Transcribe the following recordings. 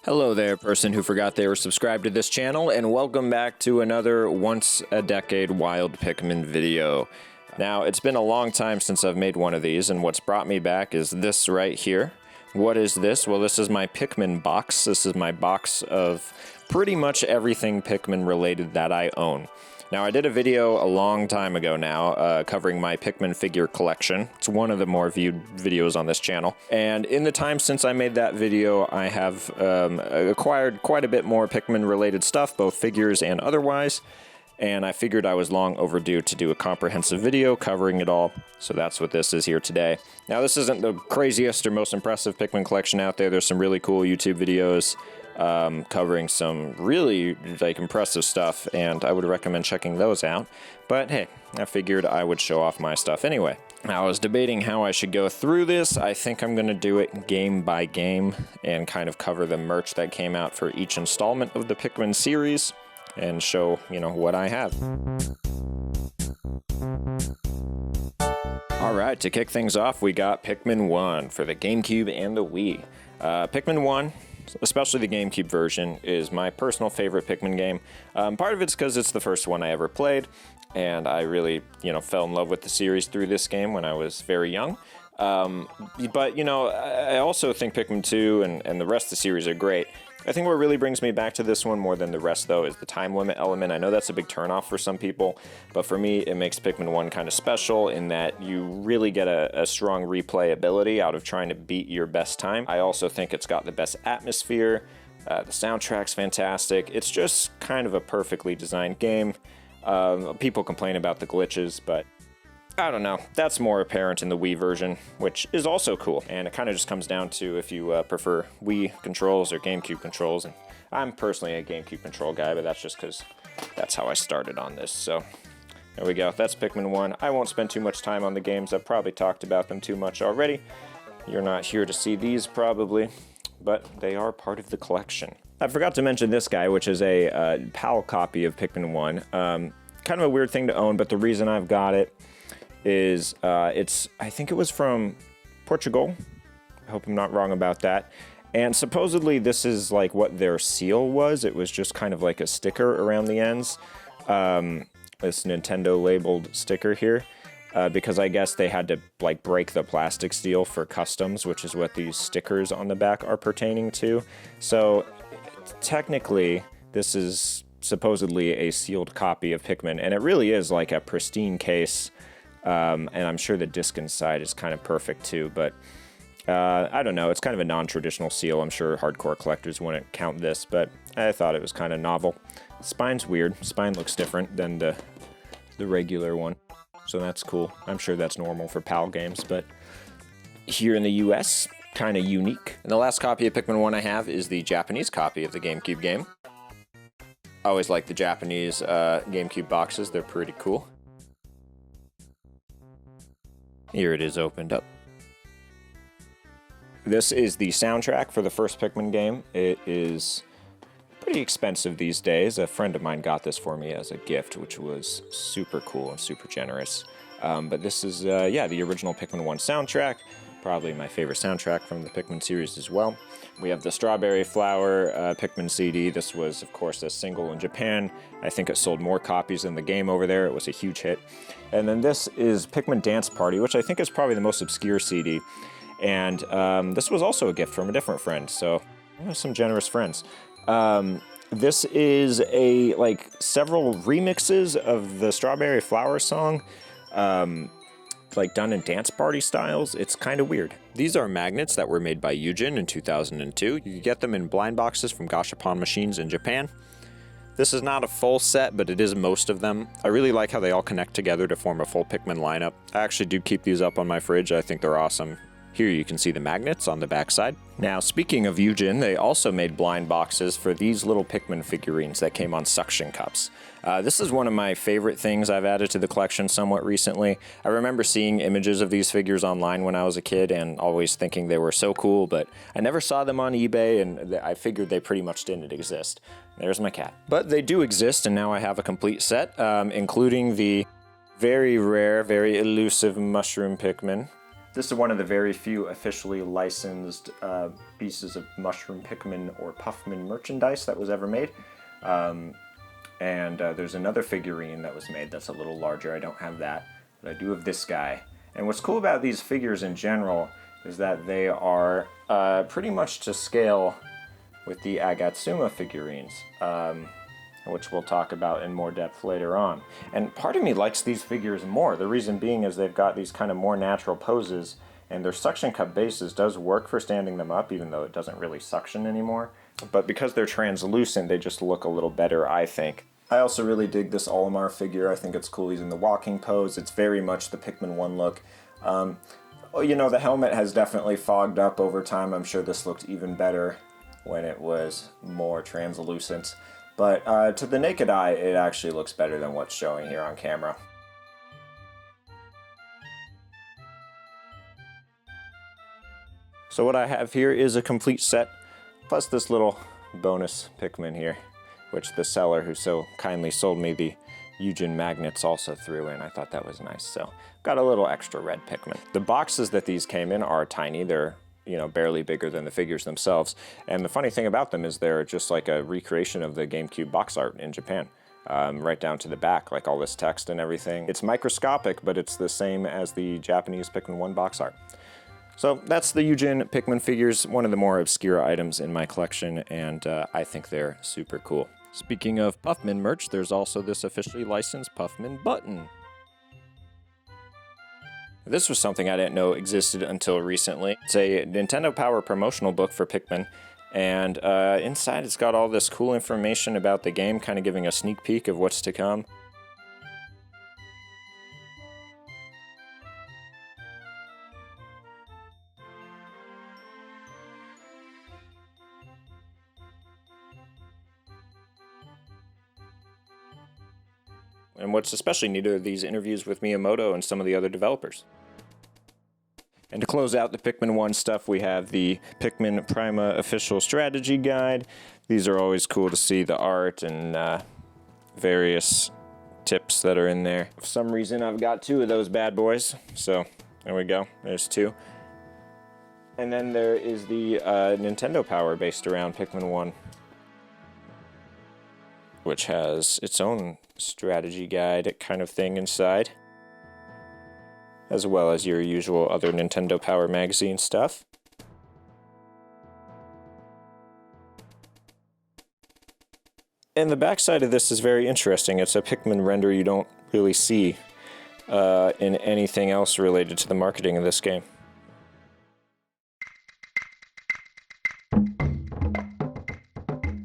Hello there, person who forgot they were subscribed to this channel, and welcome back to another once-a-decade Wild Pikmin video. Now, it's been a long time since I've made one of these, and what's brought me back is this right here. What is this? Well, this is my Pikmin box. This is my box of pretty much everything Pikmin related that I own. Now, I did a video a long time ago now covering my Pikmin figure collection. It's one of the more viewed videos on this channel. And in the time since I made that video, I have acquired quite a bit more Pikmin-related stuff, both figures and otherwise. And I figured I was long overdue to do a comprehensive video covering it all. So that's what this is here today. Now, this isn't the craziest or most impressive Pikmin collection out there. There's some really cool YouTube videos covering some really impressive stuff, and I would recommend checking those out. But hey, I figured I would show off my stuff anyway. Now, I was debating how I should go through this. I think I'm going to do it game by game and kind of cover the merch that came out for each installment of the Pikmin series and show, what I have. Alright, to kick things off, we got Pikmin 1 for the GameCube and the Wii. Pikmin 1, especially the GameCube version, is my personal favorite Pikmin game. Part of it's because it's the first one I ever played, and I really, fell in love with the series through this game when I was very young. But, I also think Pikmin 2 and the rest of the series are great. I think what really brings me back to this one more than the rest, though, is the time limit element. I know that's a big turnoff for some people, but for me, it makes Pikmin 1 kind of special in that you really get a strong replayability out of trying to beat your best time. I also think it's got the best atmosphere. The soundtrack's fantastic. It's just kind of a perfectly designed game. People complain about the glitches, but I don't know. That's more apparent in the Wii version, which is also cool. And it kind of just comes down to if you prefer Wii controls or GameCube controls. And I'm personally a GameCube control guy, but that's just because that's how I started on this. So there we go. That's Pikmin 1. I won't spend too much time on the games. I've probably talked about them too much already. You're not here to see these probably, but they are part of the collection. I forgot to mention this guy, which is a PAL copy of Pikmin 1. Kind of a weird thing to own, but the reason I've got it is I think it was from Portugal. I hope I'm not wrong about that. And supposedly this is like what their seal was. It was just kind of like a sticker around the ends. This Nintendo labeled sticker here. Because I guess they had to break the plastic seal for customs, which is what these stickers on the back are pertaining to. So technically this is supposedly a sealed copy of Pikmin, and it really is like a pristine case. And I'm sure the disc inside is kind of perfect too, but I don't know, it's kind of a non-traditional seal. I'm sure hardcore collectors wouldn't count this, but I thought it was kind of novel. The spine's weird. The spine looks different than the regular one, so that's cool. I'm sure that's normal for PAL games, but here in the US, kind of unique. And the last copy of Pikmin 1 I have is the Japanese copy of the GameCube game. I always like the Japanese GameCube boxes. They're pretty cool. Here it is opened up. This is the soundtrack for the first Pikmin game. It is pretty expensive these days. A friend of mine got this for me as a gift, which was super cool and super generous. But this is, the original Pikmin 1 soundtrack. Probably my favorite soundtrack from the Pikmin series as well. We have the Strawberry Flower Pikmin CD. This was, of course, a single in Japan. I think it sold more copies than the game over there. It was a huge hit. And then this is Pikmin Dance Party, which I think is probably the most obscure CD. And this was also a gift from a different friend, so some generous friends. This is several remixes of the Strawberry Flower song. Done in dance party styles. It's kind of weird. These are magnets that were made by Yujin in 2002. You can get them in blind boxes from Gashapon machines in Japan. This is not a full set, but it is most of them. I really like how they all connect together to form a full Pikmin lineup. I actually do keep these up on my fridge. I think they're awesome. Here you can see the magnets on the backside. Now, speaking of Yujin, they also made blind boxes for these little Pikmin figurines that came on suction cups. This is one of my favorite things I've added to the collection somewhat recently. I remember seeing images of these figures online when I was a kid and always thinking they were so cool, but I never saw them on eBay, and I figured they pretty much didn't exist. There's my cat. But they do exist, and now I have a complete set, including the very rare, very elusive mushroom Pikmin. This is one of the very few officially licensed pieces of Mushroom Pikmin or Puffmin merchandise that was ever made. There's another figurine that was made that's a little larger. I don't have that, but I do have this guy. And what's cool about these figures in general is that they are pretty much to scale with the Agatsuma figurines, which we'll talk about in more depth later on. And part of me likes these figures more. The reason being is they've got these kind of more natural poses, and their suction cup bases does work for standing them up, even though it doesn't really suction anymore. But because they're translucent, they just look a little better, I think. I also really dig this Olimar figure. I think it's cool. He's in the walking pose. It's very much the Pikmin 1 look. You know, the helmet has definitely fogged up over time. I'm sure this looked even better when it was more translucent. But to the naked eye, it actually looks better than what's showing here on camera. So what I have here is a complete set, plus this little bonus Pikmin here, which the seller who so kindly sold me the Eugen magnets also threw in. I thought that was nice. So got a little extra red Pikmin. The boxes that these came in are tiny. They're, you know, barely bigger than the figures themselves. And the funny thing about them is they're just like a recreation of the GameCube box art in Japan. Right down to the back, like all this text and everything. It's microscopic, but it's the same as the Japanese Pikmin 1 box art. So that's the Eugen Pikmin figures, one of the more obscure items in my collection, and I think they're super cool. Speaking of Puffmin merch, there's also this officially licensed Puffmin button. This was something I didn't know existed until recently. It's a Nintendo Power promotional book for Pikmin, and inside it's got all this cool information about the game, kind of giving a sneak peek of what's to come. And what's especially neat are these interviews with Miyamoto and some of the other developers. And to close out the Pikmin 1 stuff, we have the Pikmin Prima official strategy guide. These are always cool to see, the art and various tips that are in there. For some reason, I've got two of those bad boys. So there we go, there's two. And then there is the Nintendo Power based around Pikmin 1, which has its own strategy guide kind of thing inside, as well as your usual other Nintendo Power magazine stuff. And the backside of this is very interesting. It's a Pikmin render you don't really see in anything else related to the marketing of this game.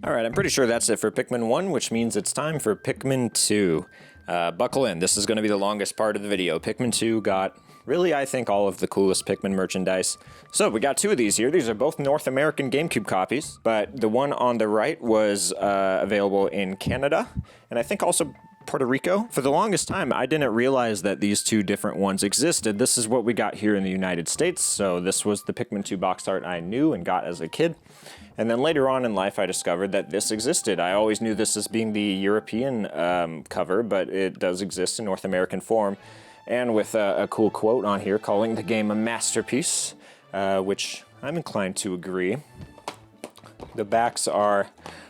Alright, I'm pretty sure that's it for Pikmin 1, which means it's time for Pikmin 2. Buckle in, this is going to be the longest part of the video. Pikmin 2 got, really, I think, all of the coolest Pikmin merchandise. So, we got two of these here. These are both North American GameCube copies, but the one on the right was available in Canada, and I think also Puerto Rico. For the longest time, I didn't realize that these two different ones existed. This is what we got here in the United States, so this was the Pikmin 2 box art I knew and got as a kid. And then later on in life, I discovered that this existed. I always knew this as being the European cover, but it does exist in North American form. And with a cool quote on here calling the game a masterpiece, which I'm inclined to agree. The backs are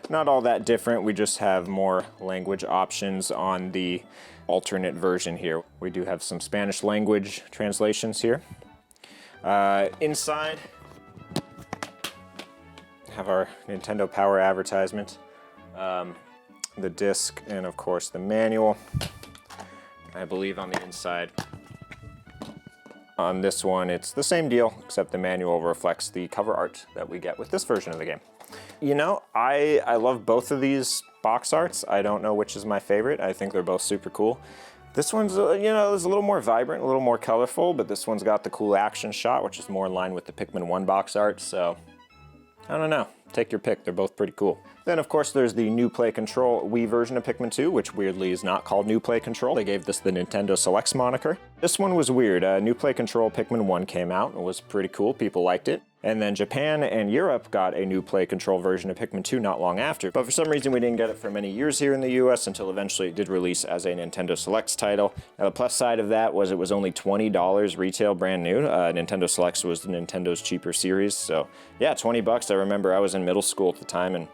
not all that different. We just have more language options on the alternate version here. We do have some Spanish language translations here. Inside, have our Nintendo Power advertisement, the disc, and of course the manual. I believe on the inside, on this one, it's the same deal, except the manual reflects the cover art that we get with this version of the game. You know, I love both of these box arts. I don't know which is my favorite. I think they're both super cool. This one's, you know, is a little more vibrant, a little more colorful, but this one's got the cool action shot, which is more in line with the Pikmin 1 box art, so I don't know. Take your pick. They're both pretty cool. Then, of course, there's the New Play Control Wii version of Pikmin 2, which weirdly is not called New Play Control. They gave this the Nintendo Selects moniker. This one was weird. New Play Control Pikmin 1 came out. It was pretty cool. People liked it. And then Japan and Europe got a new play control version of Pikmin 2 not long after. But for some reason we didn't get it for many years here in the US until eventually it did release as a Nintendo Selects title. Now the plus side of that was it was only $20 retail brand new. Nintendo Selects was Nintendo's cheaper series. So yeah, 20 bucks. I remember I was in middle school at the time and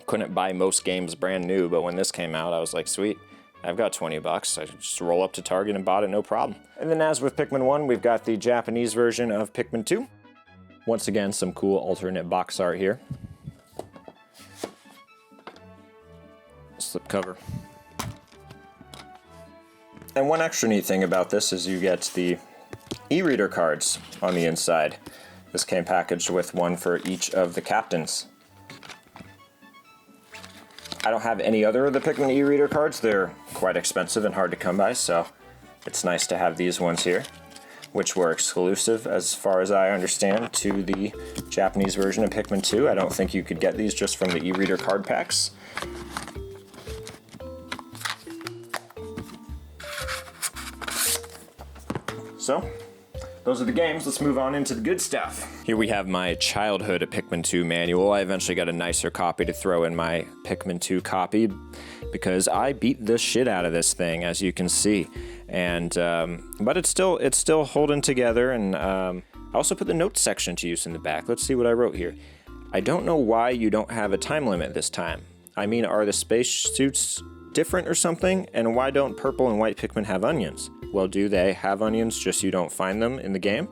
couldn't buy most games brand new. But when this came out, I was like, sweet. I've got 20 bucks. I just roll up to Target and bought it, no problem. And then as with Pikmin 1, we've got the Japanese version of Pikmin 2. Once again, some cool alternate box art here. Slip cover. And one extra neat thing about this is you get the e-reader cards on the inside. This came packaged with one for each of the captains. I don't have any other of the Pikmin e-reader cards. They're quite expensive and hard to come by, so it's nice to have these ones here, which were exclusive, as far as I understand, to the Japanese version of Pikmin 2. I don't think you could get these just from the e-reader card packs. So, those are the games. Let's move on into the good stuff. Here we have my childhood Pikmin 2 manual. I eventually got a nicer copy to throw in my Pikmin 2 copy because I beat the shit out of this thing, as you can see. And but it's still holding together. And I also put the notes section to use in the back. Let's see what I wrote here. I don't know why you don't have a time limit this time. I mean, are the spacesuits different or something? And why don't purple and white Pikmin have onions? Well, do they have onions, just you don't find them in the game?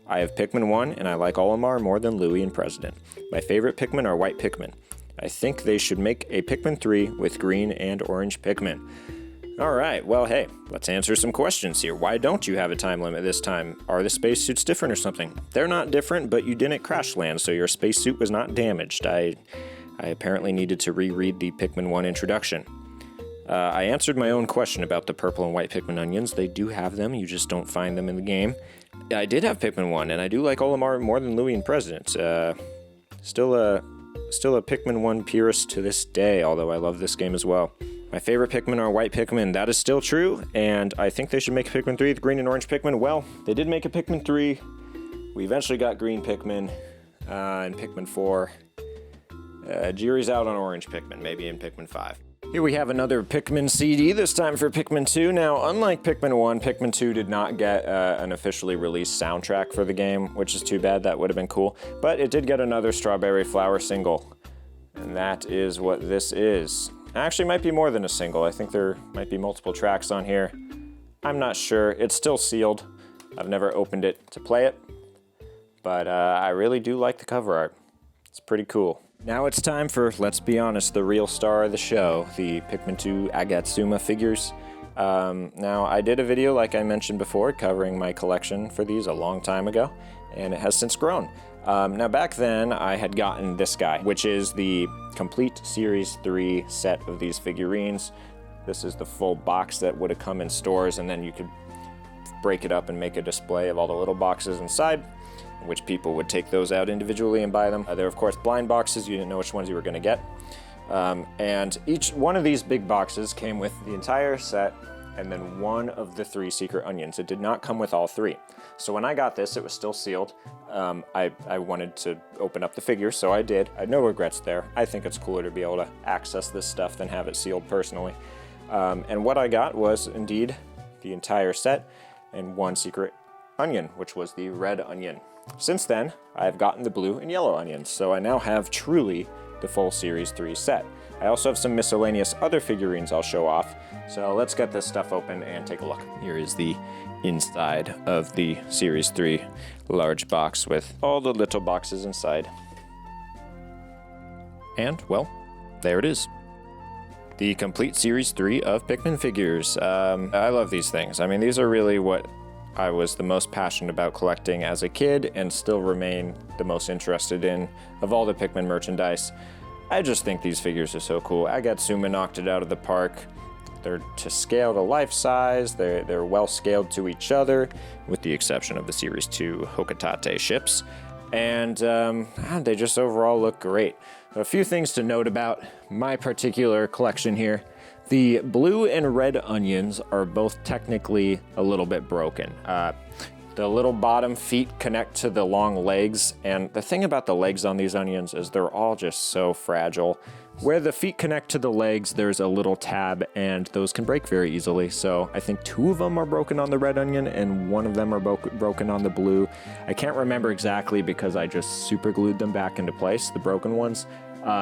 I have Pikmin 1, and I like Olimar more than Louie and President. My favorite Pikmin are white Pikmin. I think they should make a Pikmin 3 with green and orange Pikmin. Alright, well hey, let's answer some questions here. Why don't you have a time limit this time? Are the spacesuits different or something? They're not different, but you didn't crash land, so your spacesuit was not damaged. I apparently needed to reread the Pikmin 1 introduction. I answered my own question about the purple and white Pikmin onions. They do have them, you just don't find them in the game. I did have Pikmin 1, and I do like Olimar more than Louie and President. Still a Pikmin 1 purist to this day, although I love this game as well. My favorite Pikmin are white Pikmin. That is still true, and I think they should make a Pikmin 3 with green and orange Pikmin. Well, they did make a Pikmin 3. We eventually got green Pikmin in Pikmin 4. Jury's out on orange Pikmin, maybe in Pikmin 5. Here we have another Pikmin CD, this time for Pikmin 2. Now, unlike Pikmin 1, Pikmin 2 did not get an officially released soundtrack for the game, which is too bad. That would have been cool. But it did get another Strawberry Flower single, and that is what this is. Actually, might be more than a single. I think there might be multiple tracks on here. I'm not sure. It's still sealed. I've never opened it to play it, but I really do like the cover art. It's pretty cool. Now it's time for, let's be honest, the real star of the show, the Pikmin 2 Agatsuma figures. Now, I did a video, like I mentioned before, covering my collection for these a long time ago, and it has since grown. Now, back then, I had gotten this guy, which is the complete Series 3 set of these figurines. This is the full box that would have come in stores, and then you could break it up and make a display of all the little boxes inside, which people would take those out individually and buy them. They're, of course, blind boxes. You didn't know which ones you were going to get. And each one of these big boxes came with the entire set and then one of the 3 secret onions. It did not come with all 3. So when I got this, it was still sealed. I wanted to open up the figure, so I did. I had no regrets there. I think it's cooler to be able to access this stuff than have it sealed personally. And what I got was, indeed, the entire set and 1 secret onion, which was the red onion. Since then, I've gotten the blue and yellow onions, so I now have truly the full Series 3 set. I also have some miscellaneous other figurines I'll show off, so let's get this stuff open and take a look. Here is the inside of the Series 3 large box with all the little boxes inside. And, well, there it is. The complete Series 3 of Pikmin figures. I love these things. I mean, these are really what I was the most passionate about collecting as a kid and still remain the most interested in of all the Pikmin merchandise. I just think these figures are so cool. Agatsuma knocked it out of the park. They're to scale to life size, they're well scaled to each other, with the exception of the Series 2 Hokotate ships. And they just overall look great. A few things to note about my particular collection here. The blue and red onions are both technically a little bit broken. The little bottom feet connect to the long legs, and the thing about the legs on these onions is they're all just so fragile. Where the feet connect to the legs, there's a little tab, and those can break very easily. So I think 2 of them are broken on the red onion, and 1 of them are broken on the blue. I can't remember exactly because I just super glued them back into place, the broken ones.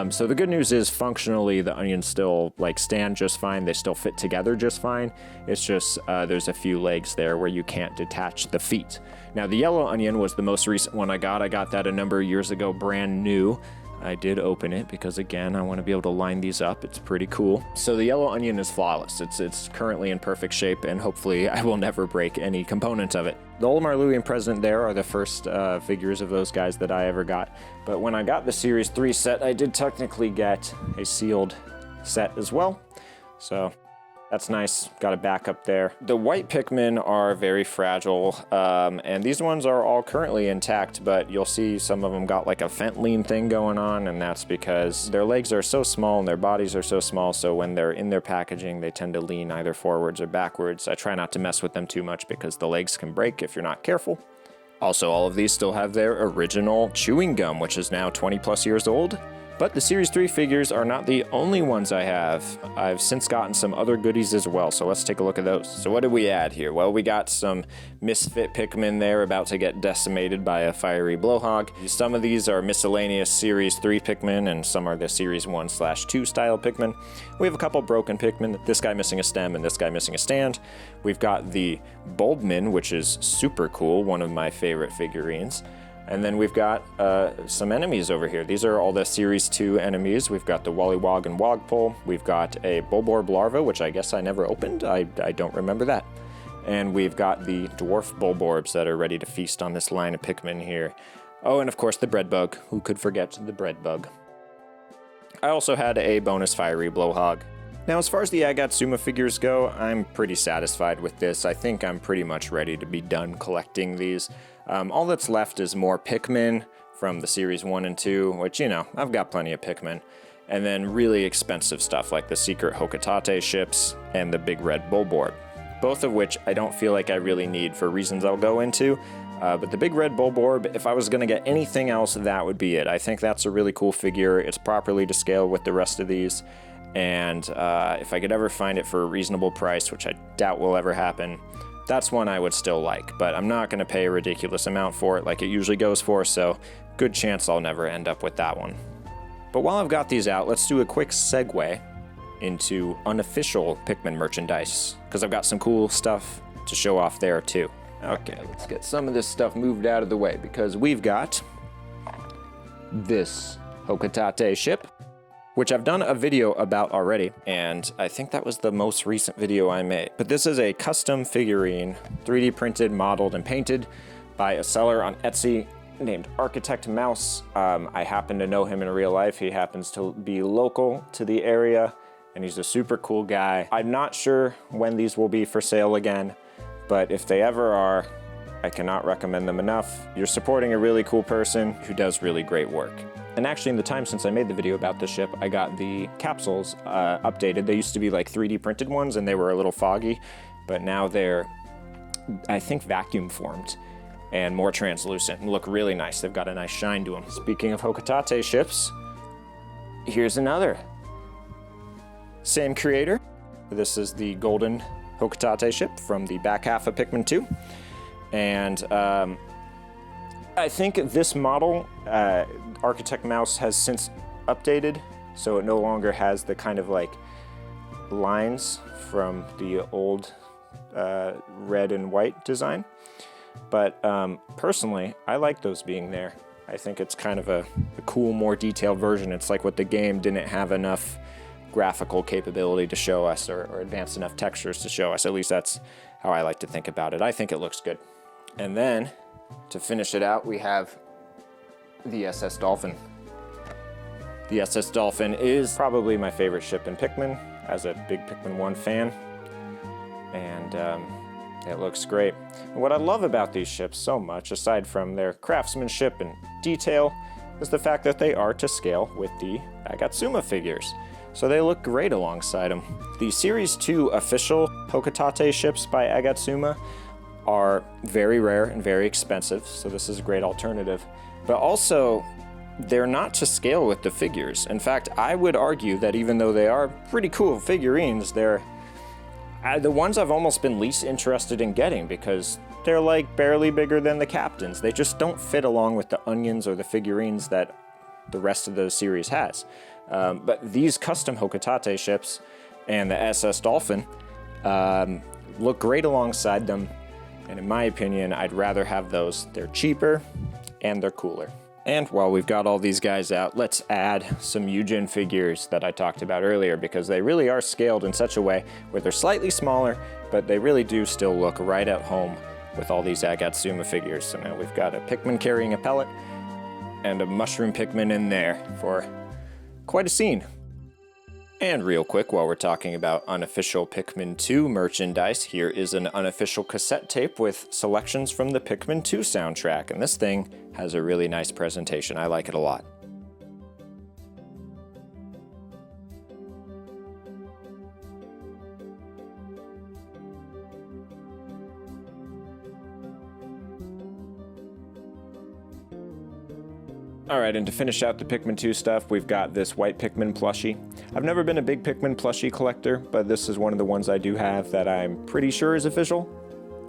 So the good news is functionally the onions still like stand just fine. They still fit together just fine. It's just there's a few legs there where you can't detach the feet. Now the yellow onion was the most recent one I got. I got that a number of years ago, brand new. I did open it because, again, I want to be able to line these up. It's pretty cool. So the yellow onion is flawless. It's currently in perfect shape, and hopefully I will never break any component of it. The Olimar Louie and President there are the first figures of those guys that I ever got. But when I got the Series 3 set, I did technically get a sealed set as well. So that's nice. Got a backup there. The white Pikmin are very fragile, and these ones are all currently intact, but you'll see some of them got like a fent lean thing going on, and that's because their legs are so small and their bodies are so small, so when they're in their packaging, they tend to lean either forwards or backwards. I try not to mess with them too much because the legs can break if you're not careful. Also, all of these still have their original chewing gum, which is now 20 plus years old. But the Series 3 figures are not the only ones I have. I've since gotten some other goodies as well, so let's take a look at those. So what did we add here? Well, we got some misfit Pikmin there about to get decimated by a fiery blowhog. Some of these are miscellaneous Series 3 Pikmin, and some are the Series 1/2 style Pikmin. We have a couple broken Pikmin, this guy missing a stem and this guy missing a stand. We've got the Bulbmin, which is super cool, one of my favorite figurines. And then we've got some enemies over here. These are all the Series 2 enemies. We've got the Wollywog and Wogpole. We've got a Bulborb larva, which I guess I never opened. I don't remember that. And we've got the dwarf Bulborbs that are ready to feast on this line of Pikmin here. Oh, and of course the bread bug. Who could forget the bread bug? I also had a bonus fiery blowhog. Now, as far as the Agatsuma figures go, I'm pretty satisfied with this. I think I'm pretty much ready to be done collecting these. All that's left is more Pikmin from the Series 1 and 2, which, you know, I've got plenty of Pikmin. And then really expensive stuff like the secret Hokotate ships and the big red Bulborb. Both of which I don't feel like I really need for reasons I'll go into. But the big red Bulborb, if I was going to get anything else, that would be it. I think that's a really cool figure. It's properly to scale with the rest of these. And if I could ever find it for a reasonable price, which I doubt will ever happen, that's one I would still like, but I'm not going to pay a ridiculous amount for it like it usually goes for, so good chance I'll never end up with that one. But while I've got these out, let's do a quick segue into unofficial Pikmin merchandise, because I've got some cool stuff to show off there too. Okay, let's get some of this stuff moved out of the way, because we've got this Hokotate ship, which I've done a video about already, and I think that was the most recent video I made. But this is a custom figurine, 3D printed, modeled, and painted by a seller on Etsy named ArchitectMouse. I happen to know him in real life. He happens to be local to the area, and he's a super cool guy. I'm not sure when these will be for sale again, but if they ever are, I cannot recommend them enough. You're supporting a really cool person who does really great work. And actually, in the time since I made the video about this ship, I got the capsules updated. They used to be like 3D printed ones, and they were a little foggy, but now they're, I think, vacuum formed and more translucent and look really nice. They've got a nice shine to them. Speaking of Hokotate ships, here's another. Same creator. This is the golden Hokotate ship from the back half of Pikmin 2. And I think this model, ArchitectMouse has since updated, so it no longer has the kind of like lines from the old red and white design. But personally, I like those being there. I think it's kind of a cool, more detailed version. It's like what the game didn't have enough graphical capability to show us, or advanced enough textures to show us. At least that's how I like to think about it. I think it looks good. And then, to finish it out, we have the SS Dolphin. The SS Dolphin is probably my favorite ship in Pikmin, as a big Pikmin 1 fan. And it looks great. And what I love about these ships so much, aside from their craftsmanship and detail, is the fact that they are to scale with the Agatsuma figures. So they look great alongside them. The Series 2 official Hokotate ships by Agatsuma are very rare and very expensive, so this is a great alternative. But also, they're not to scale with the figures. In fact, I would argue that even though they are pretty cool figurines, they're the ones I've almost been least interested in getting because they're like barely bigger than the captains. They just don't fit along with the onions or the figurines that the rest of the series has. But these custom Hokotate ships and the SS Dolphin look great alongside them. And in my opinion, I'd rather have those. They're cheaper and they're cooler. And while we've got all these guys out, let's add some Yujin figures that I talked about earlier because they really are scaled in such a way where they're slightly smaller, but they really do still look right at home with all these Agatsuma figures. So now we've got a Pikmin carrying a pellet and a mushroom Pikmin in there for quite a scene. And real quick, while we're talking about unofficial Pikmin 2 merchandise, here is an unofficial cassette tape with selections from the Pikmin 2 soundtrack, and this thing has a really nice presentation. I like it a lot. Alright, and to finish out the Pikmin 2 stuff, we've got this white Pikmin plushie. I've never been a big Pikmin plushie collector, but this is one of the ones I do have that I'm pretty sure is official.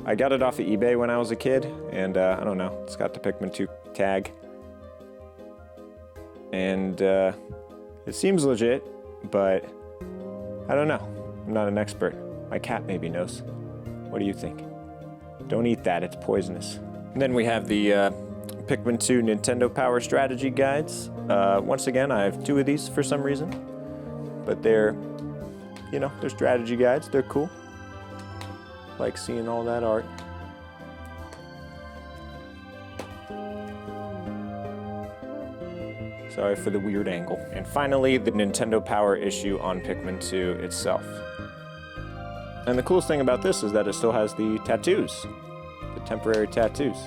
I got it off of eBay when I was a kid, and I don't know, it's got the Pikmin 2 tag. And it seems legit, but I don't know. I'm not an expert. My cat maybe knows. What do you think? Don't eat that, it's poisonous. And then we have the Pikmin 2 Nintendo Power Strategy Guides. Once again, I have 2 of these for some reason, but they're strategy guides. They're cool. Like seeing all that art. Sorry for the weird angle. And finally, the Nintendo Power issue on Pikmin 2 itself. And the coolest thing about this is that it still has the tattoos, the temporary tattoos.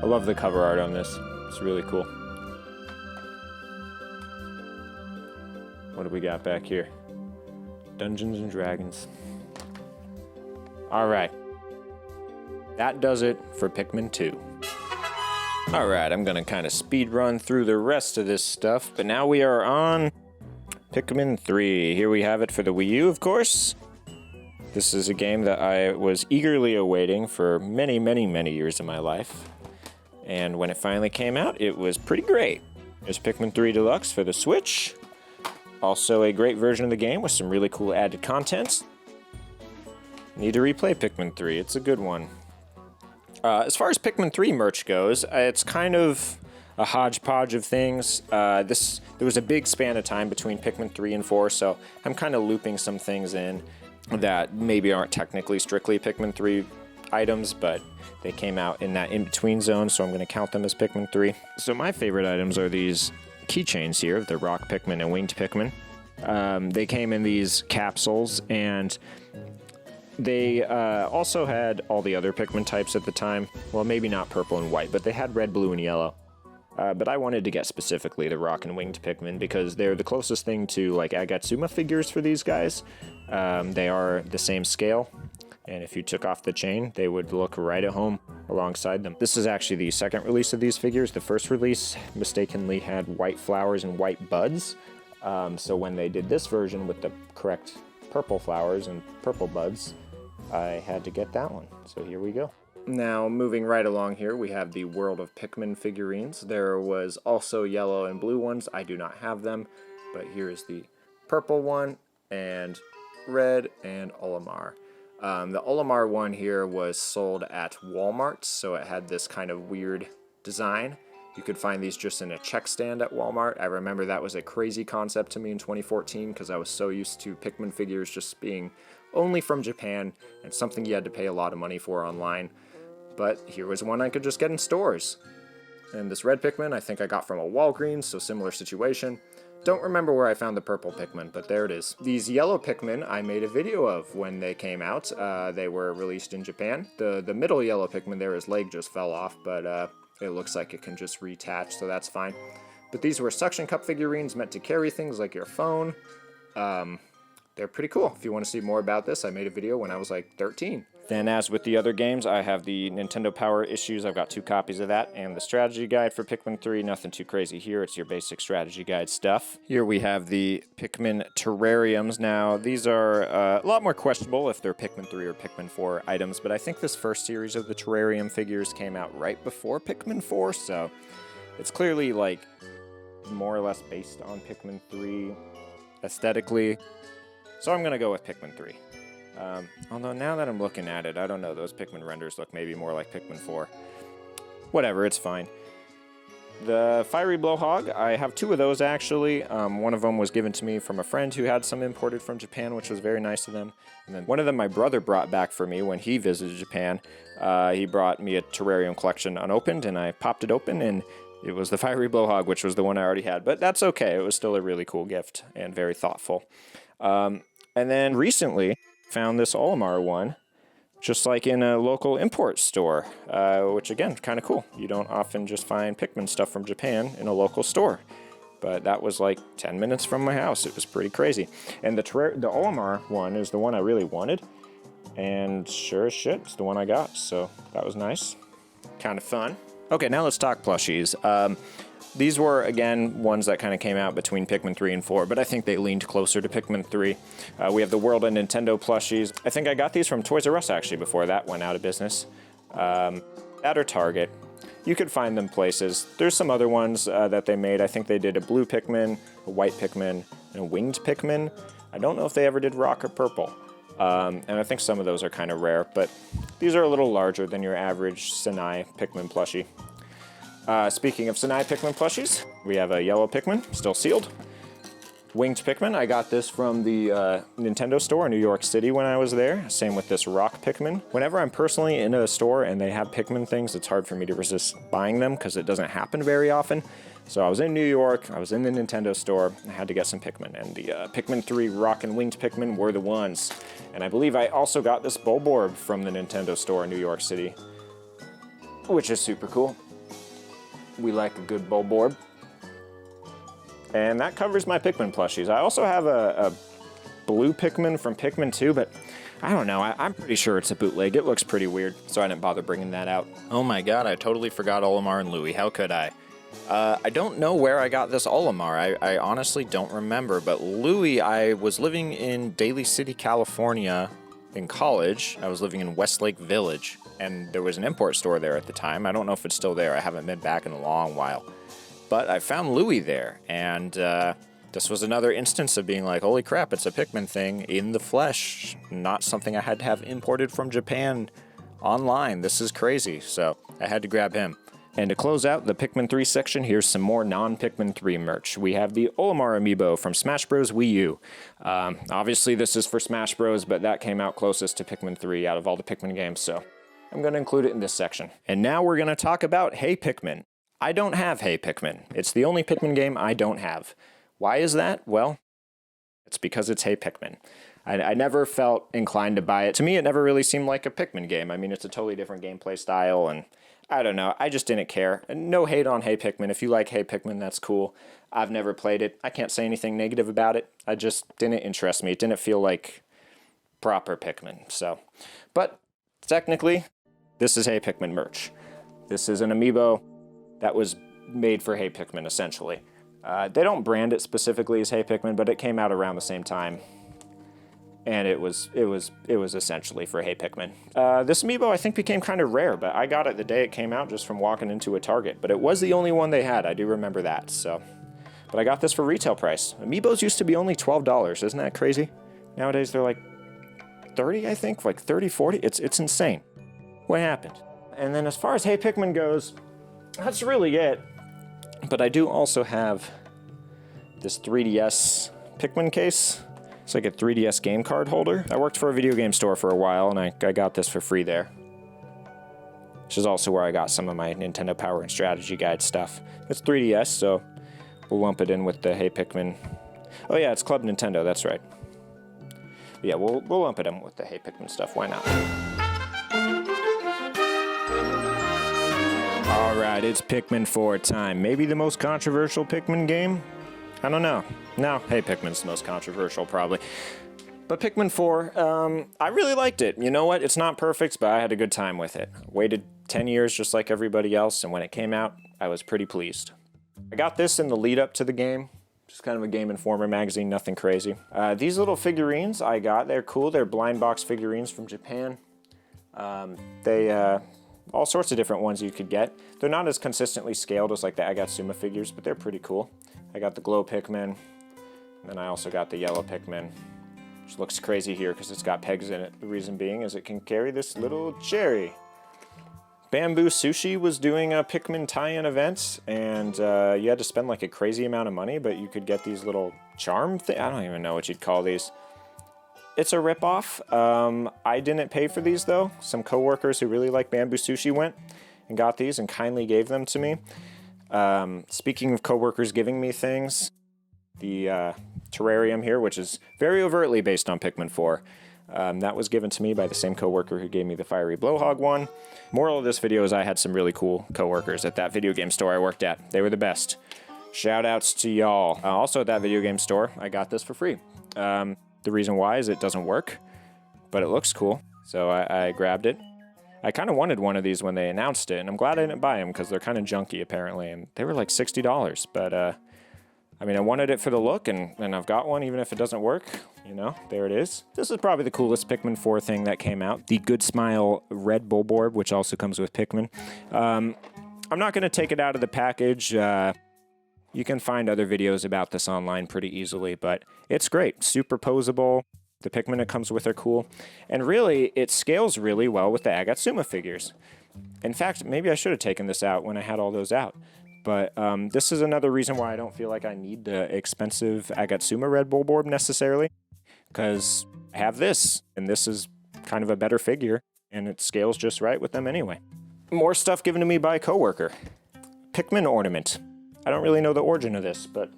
I love the cover art on this. It's really cool. What do we got back here? Dungeons and Dragons. Alright. That does it for Pikmin 2. Alright, I'm gonna kind of speed run through the rest of this stuff, but now we are on Pikmin 3. Here we have it for the Wii U, of course. This is a game that I was eagerly awaiting for many, many, many years of my life. And when it finally came out, it was pretty great. There's Pikmin 3 Deluxe for the Switch. Also a great version of the game with some really cool added content. Need to replay Pikmin 3, it's a good one. As far as Pikmin 3 merch goes, it's kind of a hodgepodge of things. There was a big span of time between Pikmin 3 and 4, so I'm kind of looping some things in that maybe aren't technically strictly Pikmin 3 items, but they came out in that in-between zone, so I'm going to count them as Pikmin 3. So my favorite items are these keychains here, the Rock Pikmin and Winged Pikmin. They came in these capsules, and they also had all the other Pikmin types at the time. Well, maybe not purple and white, but they had red, blue, and yellow. But I wanted to get specifically the Rock and Winged Pikmin because they're the closest thing to like Agatsuma figures for these guys. They are the same scale, and if you took off the chain, they would look right at home alongside them. This is actually the second release of these figures. The first release mistakenly had white flowers and white buds. So when they did this version with the correct purple flowers and purple buds, I had to get that one. So here we go. Now, moving right along here, we have the World of Pikmin figurines. There was also yellow and blue ones. I do not have them, but here is the purple one, and red, and Olimar. The Olimar one here was sold at Walmart, so it had this kind of weird design. You could find these just in a check stand at Walmart. I remember that was a crazy concept to me in 2014 because I was so used to Pikmin figures just being only from Japan and something you had to pay a lot of money for online. But here was one I could just get in stores. And this red Pikmin I think I got from a Walgreens, so similar situation. Don't remember where I found the purple Pikmin, but there it is. These yellow Pikmin I made a video of when they came out. They were released in Japan. The middle yellow Pikmin there, his leg just fell off, but it looks like it can just reattach, so that's fine. But these were suction cup figurines meant to carry things like your phone. They're pretty cool. If you want to see more about this, I made a video when I was like 13. Then as with the other games, I have the Nintendo Power Issues. I've got 2 copies of that, and the strategy guide for Pikmin 3. Nothing too crazy here. It's your basic strategy guide stuff. Here we have the Pikmin terrariums. Now, these are a lot more questionable if they're Pikmin 3 or Pikmin 4 items, but I think this first series of the terrarium figures came out right before Pikmin 4, so it's clearly like more or less based on Pikmin 3 aesthetically. So I'm going to go with Pikmin 3. Although now that I'm looking at it, I don't know, those Pikmin renders look maybe more like Pikmin 4. Whatever, it's fine. The Fiery Blowhog, I have 2 of those actually. One of them was given to me from a friend who had some imported from Japan, which was very nice of them. And then one of them my brother brought back for me when he visited Japan. He brought me a terrarium collection unopened, and I popped it open, and it was the Fiery Blowhog, which was the one I already had. But that's okay, it was still a really cool gift and very thoughtful. And then recently found this Olimar one, just like in a local import store, which again, kind of cool. You don't often just find Pikmin stuff from Japan in a local store. But that was like 10 minutes from my house. It was pretty crazy. And the Olimar one is the one I really wanted. And sure as shit, it's the one I got. So that was nice. Kind of fun. Okay, now let's talk plushies. These were, again, ones that kind of came out between Pikmin 3 and 4, but I think they leaned closer to Pikmin 3. We have the World and Nintendo plushies. I think I got these from Toys R Us, actually, before that went out of business. At or Target. You could find them places. There's some other ones that they made. I think they did a blue Pikmin, a white Pikmin, and a winged Pikmin. I don't know if they ever did rock or purple. And I think some of those are kind of rare, but these are a little larger than your average Sinai Pikmin plushie. Speaking of Sinai Pikmin plushies, we have a yellow Pikmin, still sealed. Winged Pikmin, I got this from the Nintendo store in New York City when I was there. Same with this rock Pikmin. Whenever I'm personally in a store and they have Pikmin things, it's hard for me to resist buying them because it doesn't happen very often. So I was in New York, I was in the Nintendo store, I had to get some Pikmin, and the Pikmin 3 rock and winged Pikmin were the ones. And I believe I also got this Bulborb from the Nintendo store in New York City, which is super cool. We like a good Bulborb. And that covers my Pikmin plushies. I also have a blue Pikmin from Pikmin 2, but I don't know. I'm pretty sure it's a bootleg. It looks pretty weird, so I didn't bother bringing that out. Oh my god, I totally forgot Olimar and Louie. How could I? I don't know where I got this Olimar. I honestly don't remember, but Louie, I was living in Daly City, California in college. I was living in Westlake Village, and there was an import store there at the time. I don't know if it's still there. I haven't been back in a long while. But I found Louie there, and this was another instance of being like, holy crap, it's a Pikmin thing in the flesh, not something I had to have imported from Japan online. This is crazy, so I had to grab him. And to close out the Pikmin 3 section, here's some more non-Pikmin 3 merch. We have the Olimar amiibo from Smash Bros. Wii U. Obviously, this is for Smash Bros., but that came out closest to Pikmin 3 out of all the Pikmin games, so I'm going to include it in this section. And now we're going to talk about Hey Pikmin. I don't have Hey Pikmin. It's the only Pikmin game I don't have. Why is that? Well, it's because it's Hey Pikmin. I never felt inclined to buy it. To me, it never really seemed like a Pikmin game. I mean, it's a totally different gameplay style, and I don't know. I just didn't care. No hate on Hey Pikmin. If you like Hey Pikmin, that's cool. I've never played it. I can't say anything negative about it. I just didn't interest me. It didn't feel like proper Pikmin. So, but technically, this is Hey Pikmin merch. This is an amiibo that was made for Hey Pikmin, essentially. They don't brand it specifically as Hey Pikmin, but it came out around the same time. And it was essentially for Hey Pikmin. This amiibo I think became kind of rare, but I got it the day it came out just from walking into a Target. But it was the only one they had, I do remember that, so. But I got this for retail price. Amiibos used to be only $12, isn't that crazy? Nowadays they're like 30, I think, like 30, 40, it's insane. What happened? And then as far as Hey Pikmin goes, that's really it. But I do also have this 3DS Pikmin case. It's like a 3DS game card holder. I worked for a video game store for a while, and I got this for free there. Which is also where I got some of my Nintendo Power and Strategy Guide stuff. It's 3DS, so we'll lump it in with the Hey Pikmin. Oh yeah, it's Club Nintendo, that's right. But yeah, we'll lump it in with the Hey Pikmin stuff, why not? Alright, it's Pikmin 4 time. Maybe the most controversial Pikmin game? I don't know. No, hey, Pikmin's the most controversial, probably. But Pikmin 4, I really liked it. You know what? It's not perfect, but I had a good time with it. Waited 10 years just like everybody else, and when it came out, I was pretty pleased. I got this in the lead up to the game. Just kind of a Game Informer magazine, nothing crazy. These little figurines I got, they're cool. They're blind box figurines from Japan. All sorts of different ones you could get. They're not as consistently scaled as like the Agatsuma figures, but they're pretty cool. I got the glow Pikmin, and then I also got the yellow Pikmin, which looks crazy here because it's got pegs in it. The reason being is it can carry this little cherry. Bamboo Sushi was doing a Pikmin tie-in event, and you had to spend like a crazy amount of money, but you could get these little charm things. I don't even know what you'd call these. It's a ripoff. I didn't pay for these though. Some coworkers who really like Bamboo Sushi went and got these and kindly gave them to me. Speaking of coworkers giving me things, the terrarium here, which is very overtly based on Pikmin 4, that was given to me by the same coworker who gave me the fiery blowhog one. Moral of this video is I had some really cool coworkers at that video game store I worked at. They were the best. Shout outs to y'all. Also at that video game store, I got this for free. The reason why is it doesn't work, but it looks cool, so I grabbed it. I kind of wanted one of these when they announced it, and I'm glad I didn't buy them because they're kind of junky apparently, and they were like $60, but I mean, I wanted it for the look, and I've got one even if it doesn't work. You know, there it is. This is probably the coolest Pikmin 4 thing that came out. The Good Smile Red Bulborb, which also comes with Pikmin. I'm not going to take it out of the package. You can find other videos about this online pretty easily, but it's great. Superposable. The Pikmin it comes with are cool. And really, it scales really well with the Agatsuma figures. In fact, maybe I should have taken this out when I had all those out. But this is another reason why I don't feel like I need the expensive Agatsuma Red Bulborb necessarily. Because I have this, and this is kind of a better figure, and it scales just right with them anyway. More stuff given to me by a coworker. Pikmin ornament. I don't really know the origin of this, but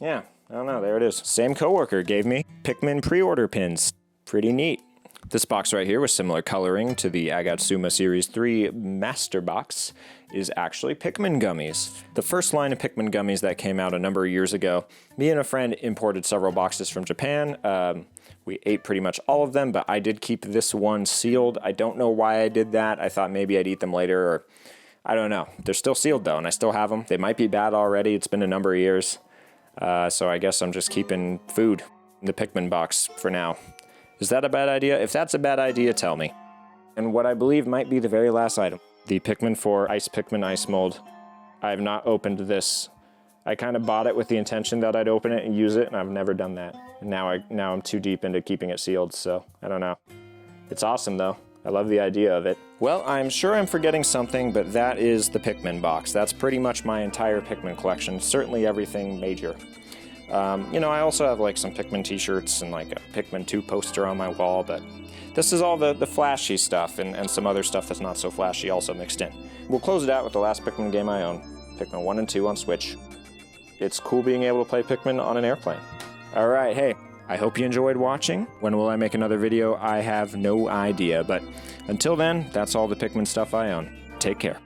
yeah, I don't know, there it is. Same coworker gave me Pikmin pre-order pins. Pretty neat. This box right here with similar coloring to the Agatsuma Series 3 Master Box is actually Pikmin gummies. The first line of Pikmin gummies that came out a number of years ago, me and a friend imported several boxes from Japan. We ate pretty much all of them, but I did keep this one sealed. I don't know why I did that. I thought maybe I'd eat them later, or I don't know. They're still sealed though, and I still have them. They might be bad already. It's been a number of years. So I guess I'm just keeping food in the Pikmin box for now. Is that a bad idea? If that's a bad idea, tell me. And what I believe might be the very last item, the Pikmin 4 Ice Pikmin Ice Mold. I have not opened this. I kind of bought it with the intention that I'd open it and use it, and I've never done that. And now I'm too deep into keeping it sealed, so I don't know. It's awesome though. I love the idea of it. Well, I'm sure I'm forgetting something, but that is the Pikmin box. That's pretty much my entire Pikmin collection, certainly everything major. You know, I also have like some Pikmin t-shirts and like a Pikmin 2 poster on my wall, but this is all the flashy stuff and some other stuff that's not so flashy also mixed in. We'll close it out with the last Pikmin game I own, Pikmin 1 and 2 on Switch. It's cool being able to play Pikmin on an airplane. Alright, hey, I hope you enjoyed watching. When will I make another video? I have no idea, but until then, that's all the Pikmin stuff I own. Take care.